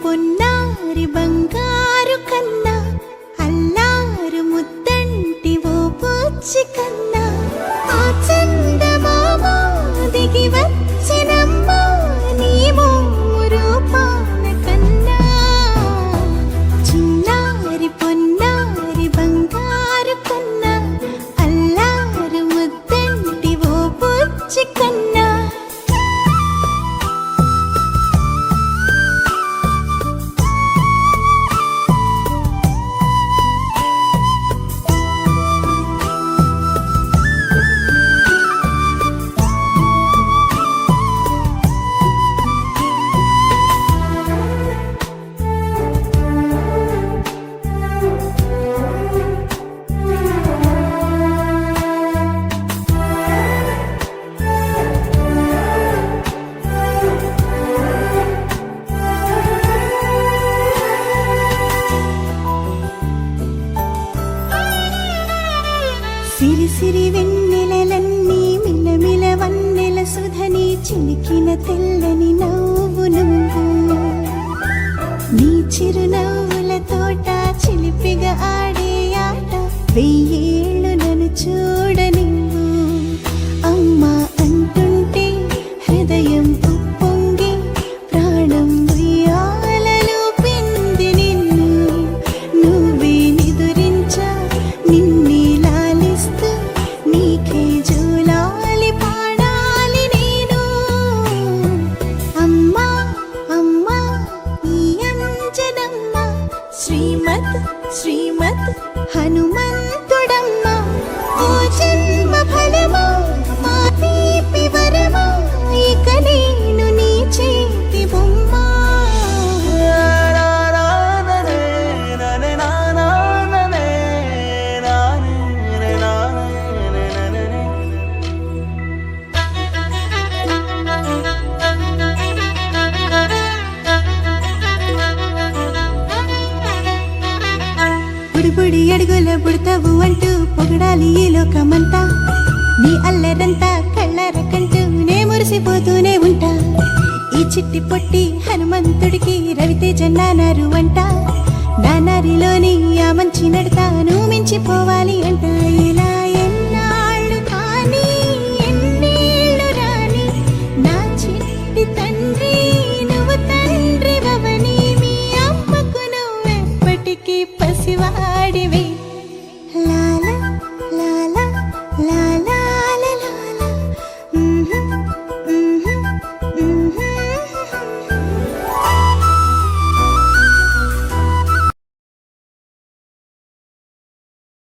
పొన్నారి బంగారు కన్నా అల్లారు ముద్దంటి ఓ బుచ్చి కన్నా ఆ చందమామ దిగి వచ్చినమ్మ నీ మోము రూపాన కన్నా చిన్నారి పొన్నారి బంగారు కన్నా అల్లారు ముద్దంటి ఓ బుచ్చి కన్నా సిరి సిరి వెన్నెలలన్నీ మిలమిల వన్నెల సుధని చిలికిన తెల్లని నవ్వు నువ్వు నీ చిరునవ్వుల తోట చిలిపిగా ఆడే ఆట వెయ్యేళ్ళు నన్ను చూడనివ్వు అమ్మా అంటుంటే హృదయం ఉప్పొంగి ప్రాణం ఉయ్యాలలో పింది నిన్ను నువ్వే నిదురించా నిన్నే నీకే జూలాలి పాడాలి నేను అమ్మా అమ్మా ఈ అంజనమ్మ శ్రీమత్ శ్రీమత్ హనుమంతుడమ్మ ఓ జన్మ ఫలమా మా తీపి వరమా ఇక నేను నీ చేతి బొమ్మ బుడి అడుగుల బుడతావు అంటూ పొగడాలి ఈ లోకమంతా నీ అల్లరంతా కళ్ళరకంటూ నే మురిసిపోతూనే ఉంటా ఈ చిట్టి పొట్టి హనుమంతుడికి రవితేజ నానారు అంట నానారిలోని ఆ మంచి నడతాను మించిపోవాలి అంట ఇలా ఎన్నాళ్ళు కానీ ఎన్నేళ్ళు రాని నా చిట్టి తండ్రి నువ్వు తండ్రి వవని మీ అమ్మకు నువ్వెప్పటికీ పసివాడివే